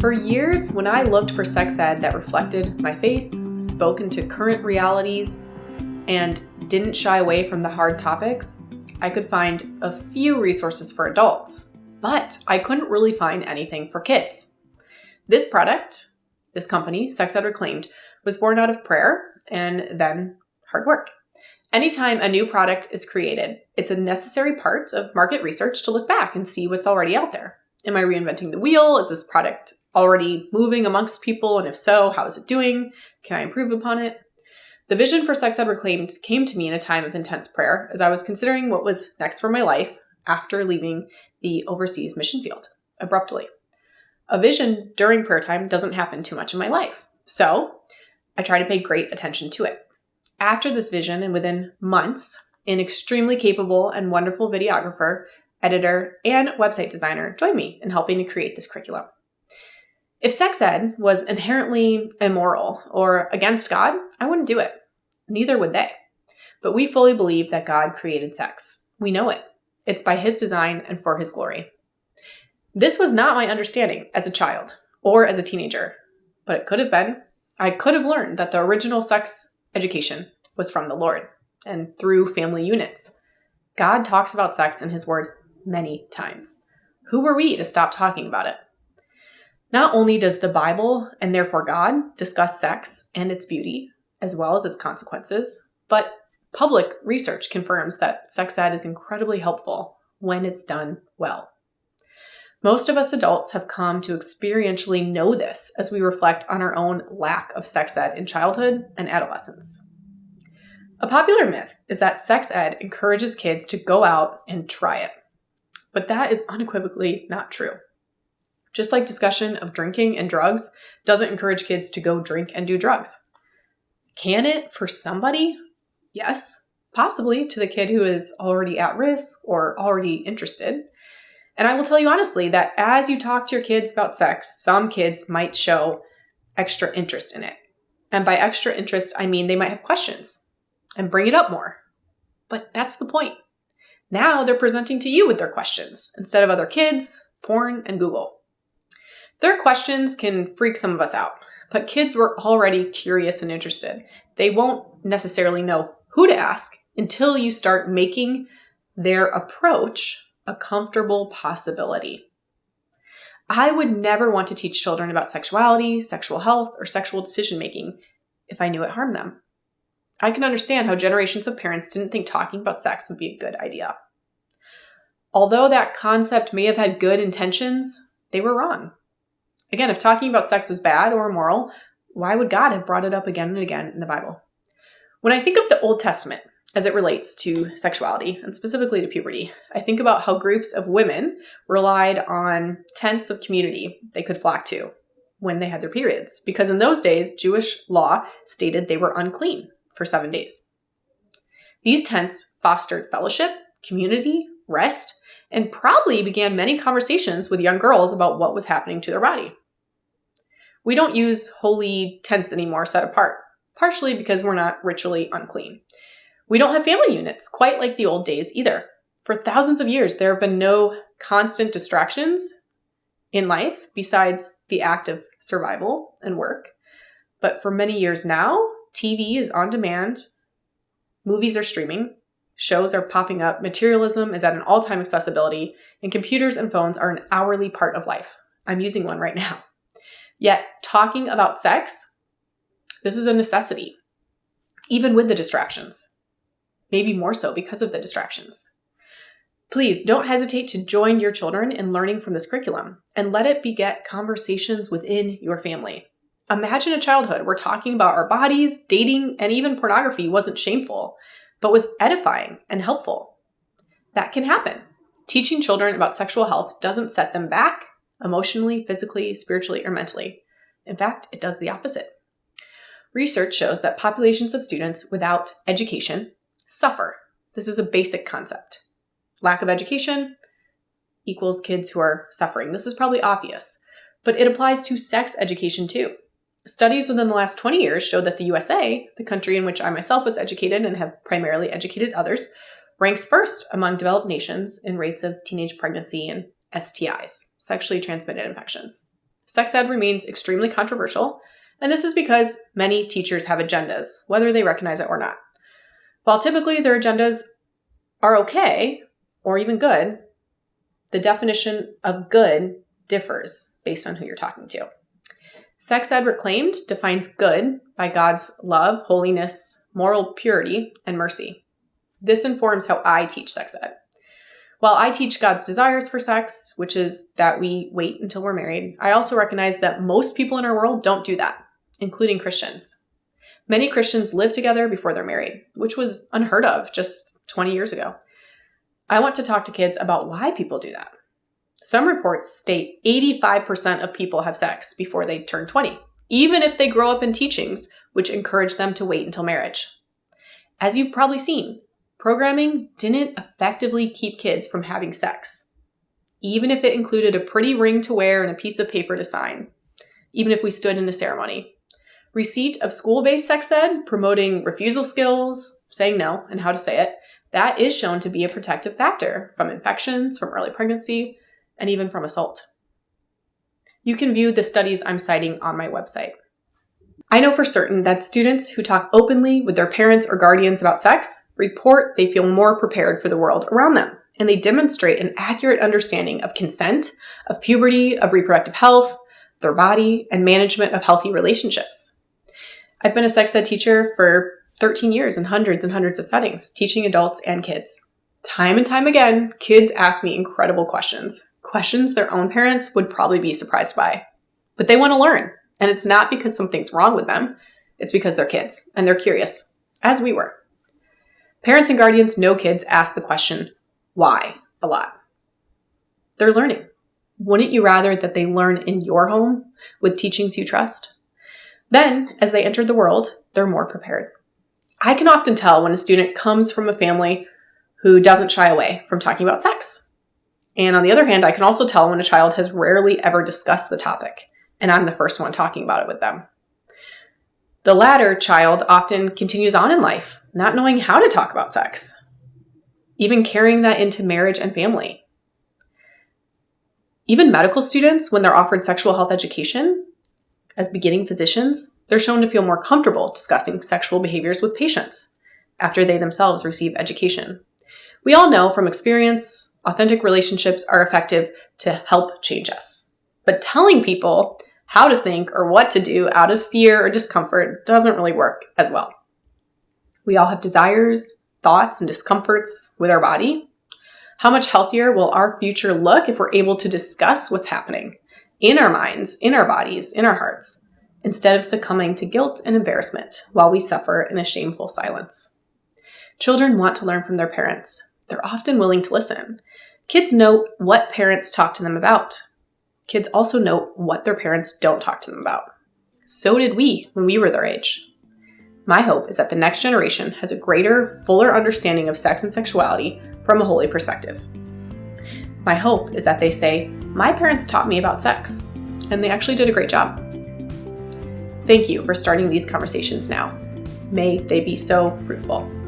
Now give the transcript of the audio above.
For years, when I looked for sex ed that reflected my faith, spoke into current realities, and didn't shy away from the hard topics, I could find a few resources for adults, but I couldn't really find anything for kids. This product, this company, Sex Ed Reclaimed, was born out of prayer and then hard work. Anytime a new product is created, it's a necessary part of market research to look back and see what's already out there. Am I reinventing the wheel? Is this product already moving amongst people? And if so, how is it doing? Can I improve upon it? The vision for Sex Ed Reclaimed came to me in a time of intense prayer as I was considering what was next for my life after leaving the overseas mission field abruptly. A vision during prayer time doesn't happen too much in my life, so I try to pay great attention to it. After this vision, and within months, an extremely capable and wonderful videographer, editor, and website designer joined me in helping to create this curriculum. If sex ed was inherently immoral or against God, I wouldn't do it. Neither would they. But we fully believe that God created sex. We know it. It's by His design and for His glory. This was not my understanding as a child or as a teenager, but it could have been. I could have learned that the original sex education was from the Lord and through family units. God talks about sex in His Word many times. Who were we to stop talking about it? Not only does the Bible, and therefore God, discuss sex and its beauty, as well as its consequences, but public research confirms that sex ed is incredibly helpful when it's done well. Most of us adults have come to experientially know this as we reflect on our own lack of sex ed in childhood and adolescence. A popular myth is that sex ed encourages kids to go out and try it. But that is unequivocally not true. Just like discussion of drinking and drugs doesn't encourage kids to go drink and do drugs. Can it for somebody? Yes, possibly to the kid who is already at risk or already interested. And I will tell you honestly that as you talk to your kids about sex, some kids might show extra interest in it. And by extra interest, I mean they might have questions and bring it up more. But that's the point. Now they're presenting to you with their questions instead of other kids, porn, and Google. Their questions can freak some of us out, but kids were already curious and interested. They won't necessarily know who to ask until you start making their approach a comfortable possibility. I would never want to teach children about sexuality, sexual health, or sexual decision-making if I knew it harmed them. I can understand how generations of parents didn't think talking about sex would be a good idea. Although that concept may have had good intentions, they were wrong. Again, if talking about sex was bad or immoral, why would God have brought it up again and again in the Bible? When I think of the Old Testament as it relates to sexuality, and specifically to puberty, I think about how groups of women relied on tents of community they could flock to when they had their periods, because in those days, Jewish law stated they were unclean for 7 days. These tents fostered fellowship, community, rest, and probably began many conversations with young girls about what was happening to their body. We don't use holy tents anymore set apart, partially because we're not ritually unclean. We don't have family units quite like the old days either. For thousands of years, there have been no constant distractions in life besides the act of survival and work. But for many years now, TV is on demand, movies are streaming, shows are popping up, materialism is at an all-time accessibility, and computers and phones are an hourly part of life. I'm using one right now. Yet, talking about sex, this is a necessity, even with the distractions. Maybe more so because of the distractions. Please don't hesitate to join your children in learning from this curriculum and let it beget conversations within your family. Imagine a childhood where talking about our bodies, dating, and even pornography wasn't shameful, but was edifying and helpful. That can happen. Teaching children about sexual health doesn't set them back emotionally, physically, spiritually, or mentally. In fact, it does the opposite. Research shows that populations of students without education suffer. This is a basic concept. Lack of education equals kids who are suffering. This is probably obvious, but it applies to sex education too. Studies within the last 20 years show that the USA, the country in which I myself was educated and have primarily educated others, ranks first among developed nations in rates of teenage pregnancy and STIs, sexually transmitted infections. Sex ed remains extremely controversial, and this is because many teachers have agendas, whether they recognize it or not. While typically their agendas are okay or even good, the definition of good differs based on who you're talking to. Sex Ed Reclaimed defines good by God's love, holiness, moral purity, and mercy. This informs how I teach sex ed. While I teach God's desires for sex, which is that we wait until we're married, I also recognize that most people in our world don't do that, including Christians. Many Christians live together before they're married, which was unheard of just 20 years ago. I want to talk to kids about why people do that. Some reports state 85% of people have sex before they turn 20, even if they grow up in teachings which encourage them to wait until marriage. As you've probably seen, programming didn't effectively keep kids from having sex, even if it included a pretty ring to wear and a piece of paper to sign, even if we stood in a ceremony. Receipt of school-based sex ed promoting refusal skills, saying no, and how to say it, that is shown to be a protective factor from infections, from early pregnancy, and even from assault. You can view the studies I'm citing on my website. I know for certain that students who talk openly with their parents or guardians about sex report they feel more prepared for the world around them, and they demonstrate an accurate understanding of consent, of puberty, of reproductive health, their body, and management of healthy relationships. I've been a sex ed teacher for 13 years in hundreds and hundreds of settings, teaching adults and kids. Time and time again, kids ask me incredible questions their own parents would probably be surprised by. But they want to learn, and it's not because something's wrong with them. It's because they're kids, and they're curious, as we were. Parents and guardians know kids ask the question, why, a lot. They're learning. Wouldn't you rather that they learn in your home with teachings you trust? Then, as they enter the world, they're more prepared. I can often tell when a student comes from a family who doesn't shy away from talking about sex. And on the other hand, I can also tell when a child has rarely ever discussed the topic, and I'm the first one talking about it with them. The latter child often continues on in life, not knowing how to talk about sex, even carrying that into marriage and family. Even medical students, when they're offered sexual health education, as beginning physicians, they're shown to feel more comfortable discussing sexual behaviors with patients after they themselves receive education. We all know from experience, authentic relationships are effective to help change us. But telling people how to think or what to do out of fear or discomfort doesn't really work as well. We all have desires, thoughts, and discomforts with our body. How much healthier will our future look if we're able to discuss what's happening in our minds, in our bodies, in our hearts, instead of succumbing to guilt and embarrassment while we suffer in a shameful silence? Children want to learn from their parents. They're often willing to listen. Kids know what parents talk to them about. Kids also know what their parents don't talk to them about. So did we when we were their age. My hope is that the next generation has a greater, fuller understanding of sex and sexuality from a holy perspective. My hope is that they say, my parents taught me about sex, and they actually did a great job. Thank you for starting these conversations now. May they be so fruitful.